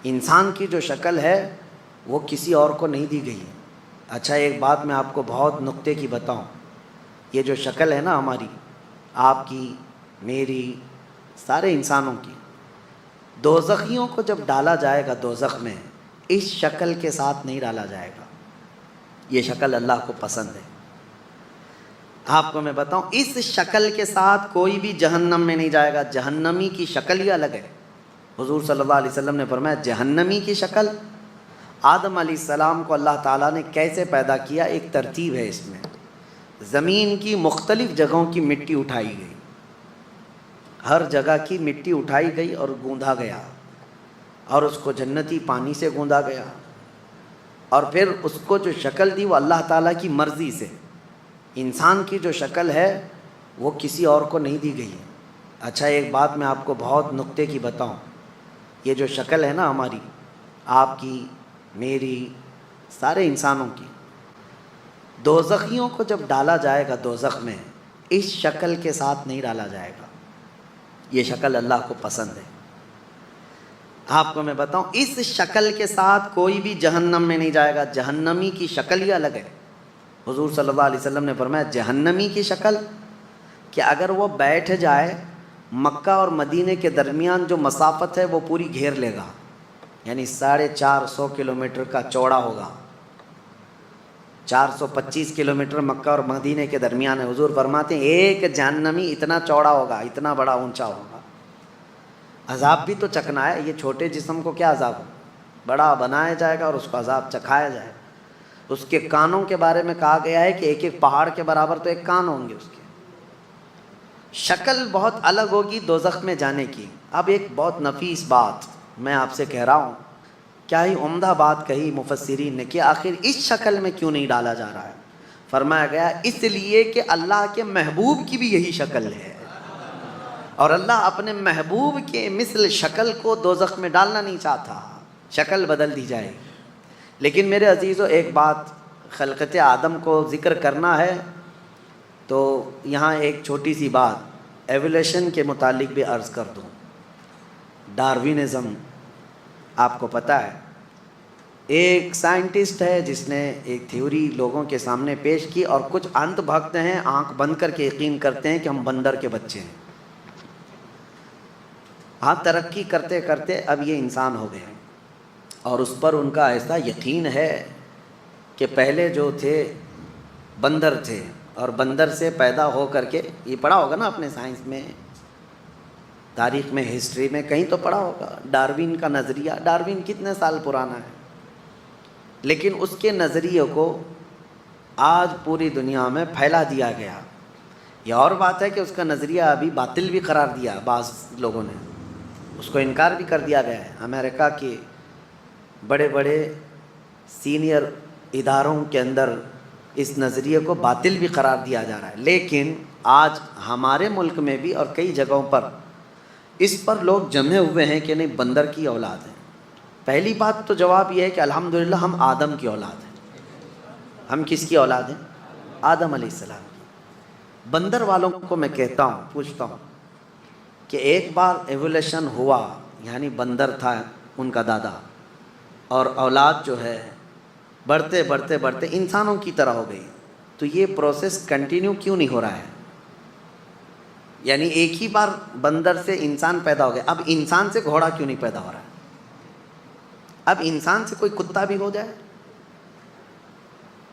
انسان کی جو شکل ہے وہ کسی اور کو نہیں دی گئی ہے۔ اچھا ایک بات میں آپ کو بہت نقطے کی بتاؤں، یہ جو شکل ہے نا ہماری، آپ کی، میری، سارے انسانوں کی، دوزخیوں کو جب ڈالا جائے گا دوزخ میں، اس شکل کے ساتھ نہیں ڈالا جائے گا۔ یہ شکل اللہ کو پسند ہے۔ آپ کو میں بتاؤں، اس شکل کے ساتھ کوئی بھی جہنم میں نہیں جائے گا۔ جہنمی کی شکل ہی الگ ہے۔ حضور صلی اللہ علیہ وسلم نے فرمایا جہنمی کی شکل، آدم علیہ السلام کو اللہ تعالیٰ نے کیسے پیدا کیا، ایک ترتیب ہے اس میں۔ زمین کی مختلف جگہوں کی مٹی اٹھائی گئی، ہر جگہ کی مٹی اٹھائی گئی اور گوندھا گیا، اور اس کو جنتی پانی سے گوندا گیا، اور پھر اس کو جو شکل دی وہ اللہ تعالیٰ کی مرضی سے۔ انسان کی جو شکل ہے وہ کسی اور کو نہیں دی گئی ہے۔ اچھا ایک بات میں آپ کو بہت نقطے کی بتاؤں، یہ جو شکل ہے نا ہماری، آپ کی، میری، سارے انسانوں کی، دوزخیوں کو جب ڈالا جائے گا دوزخ میں، اس شکل کے ساتھ نہیں ڈالا جائے گا۔ یہ شکل اللہ کو پسند ہے۔ آپ کو میں بتاؤں، اس شکل کے ساتھ کوئی بھی جہنم میں نہیں جائے گا۔ جہنمی کی شکل ہی الگ ہے۔ حضور صلی اللہ علیہ وسلم نے فرمایا جہنمی کی شکل کہ اگر وہ بیٹھ جائے، مکہ اور مدینے کے درمیان جو مسافت ہے وہ پوری گھیر لے گا، یعنی 450 کلومیٹر کا چوڑا ہوگا۔ 425 کلومیٹر مکہ اور مدینے کے درمیان ہے۔ حضور فرماتے ہیں ایک جہنمی اتنا چوڑا ہوگا، اتنا بڑا اونچا ہوگا۔ عذاب بھی تو چکنا ہے، یہ چھوٹے جسم کو کیا عذاب ہو، بڑا بنایا جائے گا اور اس کو عذاب چکھایا جائے گا۔ اس کے کانوں کے بارے میں کہا گیا ہے کہ ایک ایک پہاڑ کے برابر تو ایک کان ہوں گے اس کے۔ شکل بہت الگ ہوگی دوزخ میں جانے کی۔ اب ایک بہت نفیس بات میں آپ سے کہہ رہا ہوں، کیا ہی عمدہ بات کہی مفسرین نے کہ آخر اس شکل میں کیوں نہیں ڈالا جا رہا ہے۔ فرمایا گیا اس لیے کہ اللہ کے محبوب کی بھی یہی شکل ہے، اور اللہ اپنے محبوب کے مثل شکل کو دوزخ میں ڈالنا نہیں چاہتا، شکل بدل دی جائے۔ لیکن میرے عزیزو ایک بات خلقت آدم کو ذکر کرنا ہے تو یہاں ایک چھوٹی سی بات ایولیوشن کے متعلق بھی عرض کر دوں۔ ڈاروینزم آپ کو پتہ ہے، ایک سائنٹسٹ ہے جس نے ایک تھیوری لوگوں کے سامنے پیش کی، اور کچھ انت بھگت ہیں آنکھ بند کر کے یقین کرتے ہیں کہ ہم بندر کے بچے ہیں۔ ہاں ترقی کرتے کرتے اب یہ انسان ہو گئے ہیں، اور اس پر ان کا ایسا یقین ہے کہ پہلے جو تھے بندر تھے، اور بندر سے پیدا ہو کر کے، یہ پڑھا ہوگا نا اپنے سائنس میں، تاریخ میں، ہسٹری میں کہیں تو پڑھا ہوگا، ڈاروین کا نظریہ۔ ڈاروین کتنے سال پرانا ہے، لیکن اس کے نظریے کو آج پوری دنیا میں پھیلا دیا گیا۔ یہ اور بات ہے کہ اس کا نظریہ ابھی باطل بھی قرار دیا بعض لوگوں نے، اس کو انکار بھی کر دیا گیا ہے۔ امریکہ کے بڑے بڑے سینئر اداروں کے اندر اس نظریے کو باطل بھی قرار دیا جا رہا ہے، لیکن آج ہمارے ملک میں بھی اور کئی جگہوں پر اس پر لوگ جمے ہوئے ہیں کہ نہیں بندر کی اولاد ہے۔ پہلی بات تو جواب یہ ہے کہ الحمدللہ ہم آدم کی اولاد ہیں۔ ہم کس کی اولاد ہیں؟ آدم علیہ السلام کی۔ بندر والوں کو میں کہتا ہوں، پوچھتا ہوں کہ ایک بار ایولیوشن ہوا، یعنی بندر تھا ان کا دادا، اور اولاد جو ہے بڑھتے بڑھتے بڑھتے انسانوں کی طرح ہو گئی، تو یہ پروسیس کنٹینیو کیوں نہیں ہو رہا ہے؟ یعنی ایک ہی بار بندر سے انسان پیدا ہو گیا، اب انسان سے گھوڑا کیوں نہیں پیدا ہو رہا ہے؟ اب انسان سے کوئی کتا بھی ہو جائے؟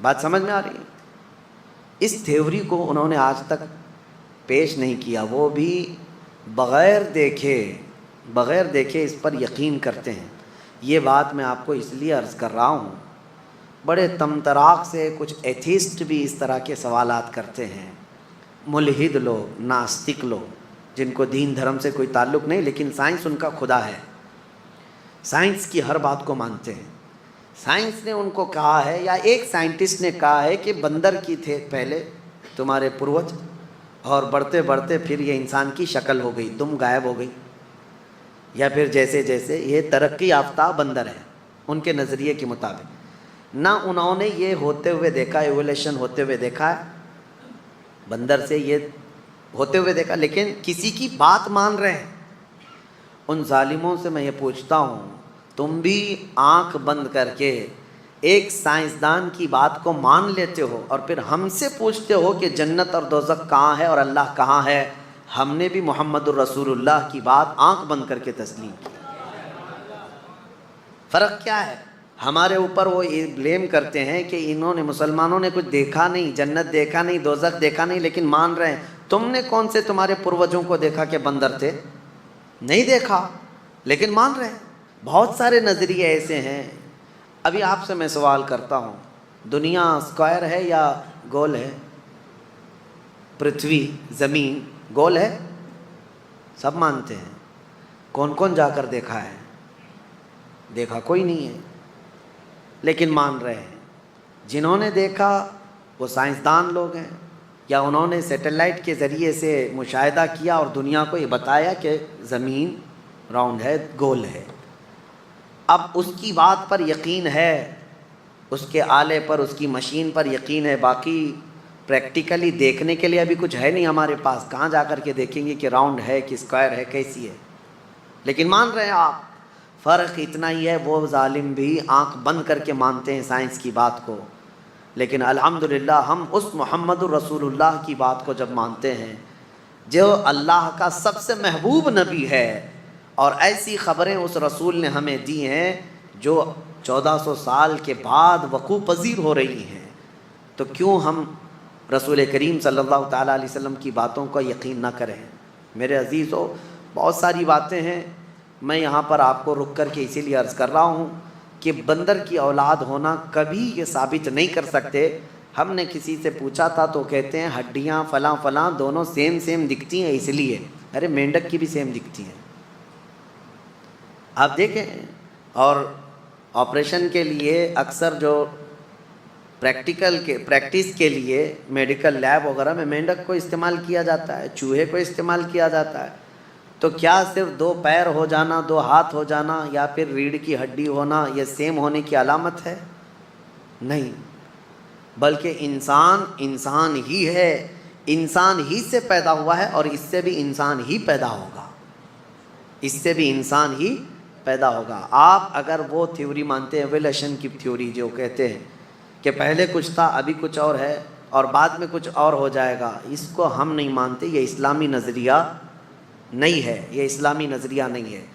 بات سمجھ میں آ رہی ہے؟ اس تھیوری کو انہوں نے آج تک پیش نہیں کیا، وہ بھی بغیر دیکھے اس پر یقین کرتے ہیں۔ یہ بات میں آپ کو اس لیے عرض کر رہا ہوں، بڑے تمطراق سے کچھ ایتھیسٹ بھی اس طرح کے سوالات کرتے ہیں، ملحد لوگ، ناستک لوگ، جن کو دین دھرم سے کوئی تعلق نہیں، لیکن سائنس ان کا خدا ہے، سائنس کی ہر بات کو مانتے ہیں۔ سائنس نے ان کو کہا ہے، یا ایک سائنٹسٹ نے کہا ہے کہ بندر کی تھے پہلے تمہارے پروج، اور بڑھتے بڑھتے پھر یہ انسان کی شکل ہو گئی، تم غائب ہو گئی، یا پھر جیسے جیسے یہ ترقی یافتہ بندر ہے ان کے نظریے کے مطابق۔ نہ انہوں نے یہ ہوتے ہوئے دیکھا، ایولیوشن ہوتے ہوئے دیکھا ہے، بندر سے یہ ہوتے ہوئے دیکھا، لیکن کسی کی بات مان رہے ہیں۔ ان ظالموں سے میں یہ پوچھتا ہوں، تم بھی آنکھ بند کر کے ایک سائنسدان کی بات کو مان لیتے ہو اور پھر ہم سے پوچھتے ہو کہ جنت اور دوزخ کہاں ہے اور اللہ کہاں ہے۔ ہم نے بھی محمد الرسول اللہ کی بات آنکھ بند کر کے تسلیم کی۔ فرق کیا ہے؟ ہمارے اوپر وہ بلیم کرتے ہیں کہ انہوں نے، مسلمانوں نے کچھ دیکھا نہیں، جنت دیکھا نہیں، دوزخ دیکھا نہیں، لیکن مان رہے ہیں۔ تم نے کون سے تمہارے پروجوں کو دیکھا کہ بندر تھے؟ نہیں دیکھا، لیکن مان رہے ہیں۔ بہت سارے نظریے ایسے ہیں۔ ابھی آپ سے میں سوال کرتا ہوں، دنیا اسکوائر ہے یا گول ہے؟ پرتھوی، زمین گول ہے؟ سب مانتے ہیں۔ کون کون جا کر دیکھا ہے؟ دیکھا کوئی نہیں ہے، لیکن مان رہے ہیں۔ جنہوں نے دیکھا وہ سائنسدان لوگ ہیں، یا انہوں نے سیٹلائٹ کے ذریعے سے مشاہدہ کیا اور دنیا کو یہ بتایا کہ زمین راؤنڈ ہے، گول ہے۔ اب اس کی بات پر یقین ہے، اس کے آلے پر، اس کی مشین پر یقین ہے، باقی پریکٹیکلی دیکھنے کے لیے ابھی کچھ ہے نہیں ہمارے پاس۔ کہاں جا کر کے دیکھیں گے کہ راؤنڈ ہے کہ اسکوائر ہے، کیسی ہے؟ لیکن مان رہے ہیں آپ۔ فرق اتنا ہی ہے، وہ ظالم بھی آنکھ بند کر کے مانتے ہیں سائنس کی بات کو، لیکن الحمدللہ ہم اس محمد الرسول اللہ کی بات کو جب مانتے ہیں جو اللہ کا سب سے محبوب نبی ہے، اور ایسی خبریں اس رسول نے ہمیں دی ہیں جو 1400 سال کے بعد وقوع پذیر ہو رہی ہیں، تو کیوں ہم رسول کریم صلی اللہ تعالیٰ علیہ وسلم کی باتوں کو یقین نہ کریں؟ میرے عزیزو، بہت ساری باتیں ہیں، میں یہاں پر آپ کو رک کر کے اسی لیے عرض کر رہا ہوں کہ بندر کی اولاد ہونا کبھی یہ ثابت نہیں کر سکتے۔ ہم نے کسی سے پوچھا تھا تو کہتے ہیں ہڈیاں فلاں فلاں دونوں سیم دکھتی ہیں اس لیے۔ ارے مینڈک کی بھی سیم دکھتی ہیں، آپ دیکھیں۔ اور آپریشن کے لیے اکثر جو پریکٹس کے لیے میڈیکل لیب وغیرہ میں مینڈک کو استعمال کیا جاتا ہے، چوہے کو استعمال کیا جاتا ہے۔ تو کیا صرف 2 پیر ہو جانا، 2 ہاتھ ہو جانا، یا پھر ریڑھ کی ہڈی ہونا یہ سیم ہونے کی علامت ہے؟ نہیں، بلکہ انسان ہی ہے، انسان ہی سے پیدا ہوا ہے، اور اس سے بھی انسان ہی پیدا ہوگا، اس سے بھی انسان ہی پیدا ہوگا۔ آپ اگر وہ تھیوری مانتے ہیں، ایوولوشن کی تھیوری جو کہتے ہیں کہ پہلے کچھ تھا، ابھی کچھ اور ہے، اور بعد میں کچھ اور ہو جائے گا، اس کو ہم نہیں مانتے۔ یہ اسلامی نظریہ نہیں ہے، یہ اسلامی نظریہ نہیں ہے۔